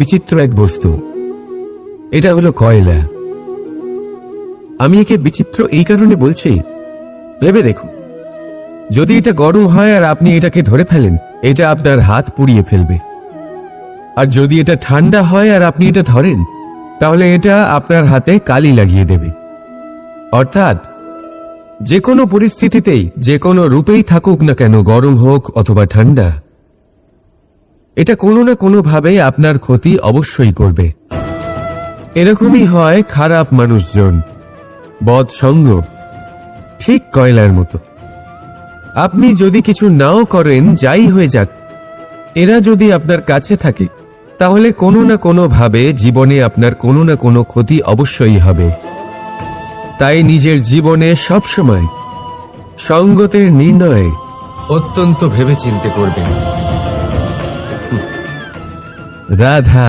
বিচিত্র এক বস্তু। এটা হলো কয়লা। আমি একে বিচিত্র এই কারণে বলছি, ভেবে দেখুন, যদি এটা গরম হয় আর আপনি এটাকে ধরে ফেলেন, এটা আপনার হাত পুড়িয়ে ফেলবে। আর যদি এটা ঠান্ডা হয় আর আপনি এটা ধরেন, তাহলে এটা আপনার হাতে কালি লাগিয়ে দেবে। অর্থাৎ যে কোনো পরিস্থিতিতেই, যে কোনো রূপেই থাকুক না কেন, গরম হোক অথবা ঠান্ডা, এটা কোনো না কোনো ভাবে আপনার ক্ষতি অবশ্যই করবে। এরকমই হয় খারাপ মানুষজন, বদ সঙ্গ, ঠিক কয়লার মতো। আপনি যদি কিছু নাও করেন, যাই হয়ে যাক, এরা যদি আপনার কাছে থাকে, তাহলে কোনো না কোনো ভাবে জীবনে আপনার কোনো না কোনো ক্ষতি অবশ্যই হবে। তাই নিজের জীবনে সবসময় সঙ্গতের নির্ণয় অত্যন্ত ভেবেচিন্তে করবেন। রাধা।